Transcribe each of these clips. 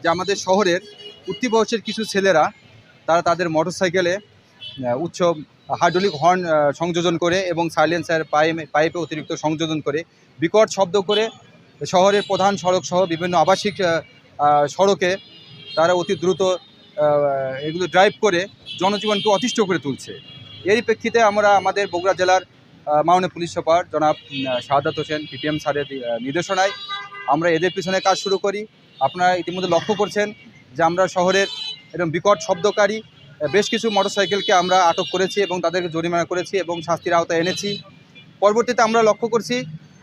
যে আমাদের শহরের উঠতি বয়সের কিছু ছেলেরা তারা তাদের মোটরসাইকেলে উচ্চ হাইড্রোলিক হর্ন সংযোজন করে এবং সাইলেন্সার পাইপে অতিরিক্ত সংযোজন করে বিকট শব্দ করে শহরের প্রধান সড়ক সহ বিভিন্ন আবাসিক সড়কে তারা অতি দ্রুত এগুলো ড্রাইভ করে জনজীবনকে অতিষ্ঠ করে তুলছে। এরই প্রেক্ষিতে আমরা আমাদের বগুড়া জেলার মাননীয় পুলিশ সুপার জনাব শাহাদাত হোসেন পিপিএম স্যারের নির্দেশনায় আমরা এদের পিছনে কাজ শুরু করি। আপনারা ইতিমধ্যে লক্ষ্য করছেন যে আমরা শহরের এরকম বিকট শব্দকারী বেশ কিছু মোটরসাইকেলকে আমরা আটক করেছি এবং তাদেরকে জরিমানা করেছি এবং শাস্তির আওতায় এনেছি। পরবর্তীতে আমরা লক্ষ্য করছি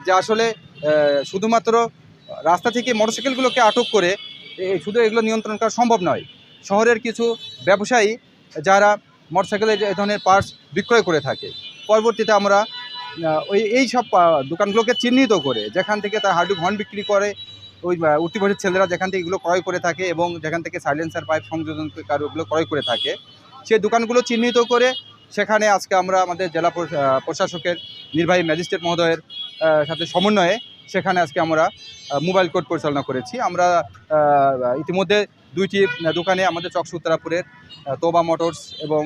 যে আসলে শুধুমাত্র রাস্তা থেকে মোটরসাইকেলগুলোকে আটক করে শুধু এগুলো নিয়ন্ত্রণ করা সম্ভব নয়। শহরের কিছু ব্যবসায়ী যারা মোটরসাইকেলের এই ধরনের পার্টস বিক্রয় করে থাকে, পরবর্তীতে আমরা এই সব দোকানগুলোকে চিহ্নিত করে যেখান থেকে তার হাইড্রোলিক হর্ন বিক্রি করে ওই উঠতি বয়সের ছেলেরা যেখান থেকে এগুলো ক্রয় করে থাকে এবং যেখান থেকে সাইলেন্সার পাইপ সংযোজন কারোগুলো ক্রয় করে থাকে, সেই দোকানগুলো চিহ্নিত করে সেখানে আজকে আমরা আমাদের জেলা প্রশাসকের নির্বাহী ম্যাজিস্ট্রেট মহোদয়ের সাথে সমন্বয়ে সেখানে আজকে আমরা মোবাইল কোর্ট পরিচালনা করেছি। আমরা ইতিমধ্যে 2টি দোকানে আমাদের চকসু উত্তরাপুরের তোবা মোটরস এবং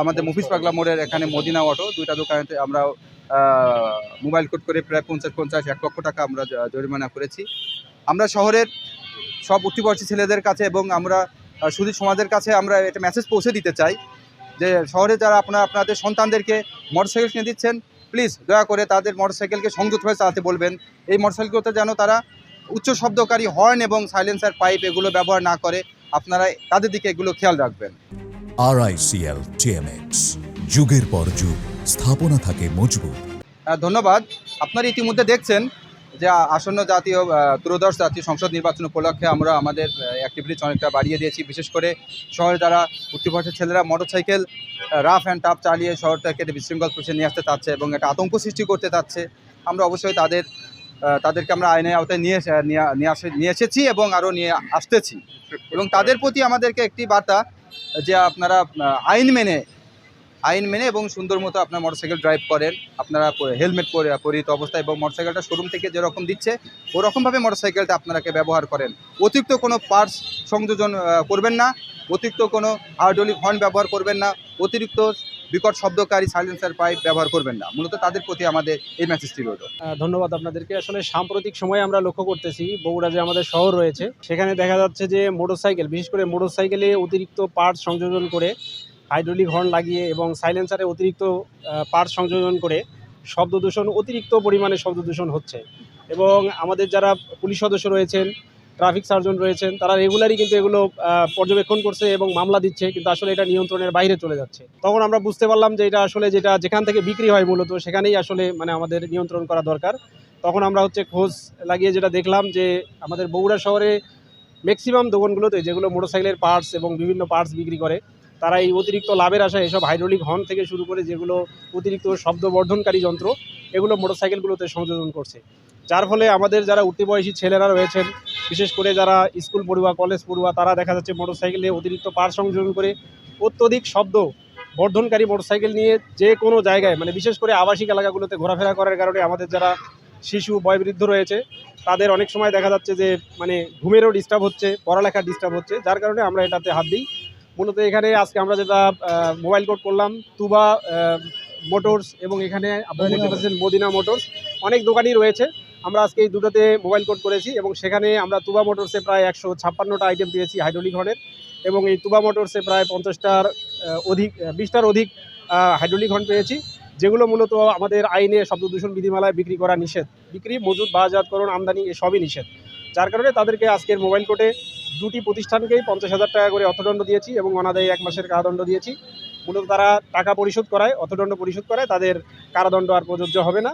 আমাদের মুফিস পাগলা মোড়ের এখানে মদিনা অটো 2টা দোকানে আমরা মোবাইল কোর্ট করে প্রায় 50-1 লক্ষ টাকা আমরা জরিমানা করেছি। আমরা শহরের সব উঠতি বয়সী ছেলেদের কাছে এবং আমরা সুধী সমাজের কাছে আমরা এটা মেসেজ পৌঁছে দিতে চাই যে শহরে যারা আপনাদের সন্তানদেরকে মোটরসাইকেল কিনে দিচ্ছেন, প্লিজ দয়া করে তাদের মোটরসাইকেলকে সংযুক্তভাবে চালাতে বলবেন। এই মোটরসাইকেলগুলোতে যেন তারা উচ্চ শব্দকারী হর্ন এবং সাইলেন্সার পাইপ এগুলো ব্যবহার না করে, আপনারা তাদের দিকে এগুলো খেয়াল রাখবেন। RICL TMX, যুগের পর যুগ স্থাপনা থাকে মজবুত। ধন্যবাদ। আপনারা ইতিমধ্যে দেখছেন যে আসন্ন জাতীয় ত্রয়োদশ জাতীয় সংসদ নির্বাচন উপলক্ষে আমরা আমাদের অ্যাক্টিভিটিস অনেকটা বাড়িয়ে দিয়েছি। বিশেষ করে শহরে যারা উঠতি বয়সের ছেলেরা মোটরসাইকেল রাফ অ্যান্ড টাফ চালিয়ে শহরটাকে বিশৃঙ্খল পরিস্থিতি নিয়ে আসতে চাচ্ছে এবং একটা আতঙ্ক সৃষ্টি করতে চাচ্ছে, আমরা অবশ্যই তাদেরকে আমরা আইনের আওতায় নিয়ে এসেছি এবং আরও নিয়ে আসতেছি। এবং তাদের প্রতি আমাদেরকে একটি বার্তা যে আপনারা আইন মেনে এবং সুন্দর মতো আপনার মোটরসাইকেল ড্রাইভ করেন, আপনারা হেলমেট পরিহিত অবস্থায় এবং মোটরসাইকেলটা শোরুম থেকে যেরকম দিচ্ছে ওরকমভাবে মোটরসাইকেলটা আপনারাকে ব্যবহার করেন। অতিরিক্ত কোনো পার্টস সংযোজন করবেন না, অতিরিক্ত কোনো হাইড্রোলিক হর্ন ব্যবহার করবেন না, অতিরিক্ত বিকট শব্দকারী সাইলেন্সার পাইপ ব্যবহার করবেন না। মূলত তাদের প্রতি আমাদের এই মেসেজটি রইল। ধন্যবাদ আপনাদেরকে। আসলে সাম্প্রতিক সময়ে আমরা লক্ষ্য করতেছি বগুড়া যে আমাদের শহর রয়েছে সেখানে দেখা যাচ্ছে যে মোটরসাইকেল, বিশেষ করে মোটরসাইকেলে অতিরিক্ত পার্টস সংযোজন করে হাইড্রোলিক হর্ন লাগিয়ে এবং সাইলেন্সারে অতিরিক্ত পার্টস সংযোজন করে শব্দ দূষণ, অতিরিক্ত পরিমাণে শব্দ দূষণ হচ্ছে। এবং আমাদের যারা পুলিশ সদস্য রয়েছেন, ট্রাফিক সার্জন রয়েছেন, তারা রেগুলারই কিন্তু এগুলো পর্যবেক্ষণ করছে এবং মামলা দিচ্ছে, কিন্তু আসলে এটা নিয়ন্ত্রণের বাইরে চলে যাচ্ছে। তখন আমরা বুঝতে পারলাম যে এটা আসলে যেখান থেকে বিক্রি হয় মূলত সেখানেই আসলে আমাদের নিয়ন্ত্রণ করা দরকার। তখন আমরা খোঁজ লাগিয়ে যেটা দেখলাম যে আমাদের বগুড়া শহরে ম্যাক্সিমাম দোকানগুলোতে যেগুলো মোটরসাইকেলের পার্টস এবং বিভিন্ন পার্টস বিক্রি করে, তারা এই অতিরিক্ত লাভের আশায় এসব হাইড্রোলিক হর্ন থেকে শুরু করে যেগুলো অতিরিক্ত শব্দ বর্ধনকারী যন্ত্র এগুলো মোটরসাইকেলগুলোতে সংযোজন করছে। যার ফলে আমাদের যারা উঠতি বয়সী ছেলেরা রয়েছেন, বিশেষ করে যারা স্কুল পড়ুয়া, কলেজ পড়ুয়া, তারা দেখা যাচ্ছে মোটরসাইকেলে অতিরিক্ত পার্টস সংযোজন করে অত্যধিক শব্দ বর্ধনকারী মোটরসাইকেল নিয়ে যে কোনো জায়গায় বিশেষ করে আবাসিক এলাকাগুলোতে ঘোরাফেরা করার কারণে আমাদের যারা শিশু বয়োবৃদ্ধ রয়েছে তাদের অনেক সময় দেখা যাচ্ছে যে ঘুমেরও ডিস্টার্ব হচ্ছে, পড়ালেখার ডিস্টার্ব হচ্ছে, যার কারণে আমরা এটাতে হাত দিই। মূলত এখানে আজকে আমরা যেটা মোবাইল কোর্ট করলাম তুবা মোটরস এবং এখানে আপনারা দেখতে পাচ্ছেন মদিনা মোটরস, অনেক দোকানই রয়েছে। আমরা আজকে এই দুটোতে মোবাইল কোর্ট করেছি এবং সেখানে আমরা তুবা মোটরসে প্রায় 156টা আইটেম পেয়েছি হাইড্রোলিক হর্নের, এবং এই তুবা মোটরসে প্রায় 20টার অধিক হাইড্রোলিক হর্ন পেয়েছি, যেগুলো মূলত আমাদের আইনে শব্দ দূষণ বিধিমালায় বিক্রি করা নিষেধ। বিক্রি, মজুত, বাজাতকরণ, আমদানি এসবই নিষেধ। যার কারণে তাদেরকে আজকের মোবাইল কোর্টে 2টি প্রতিষ্ঠানকেই 50,000 টাকা করে অর্থদণ্ড দিয়েছি এবং অনাদায়ী 1 মাসের কারাদণ্ড দিয়েছি। মূলত তারা টাকা পরিশোধ করায়, অর্থদণ্ড পরিশোধ করায়, তাদের কারাদণ্ড আর প্রযোজ্য হবে না।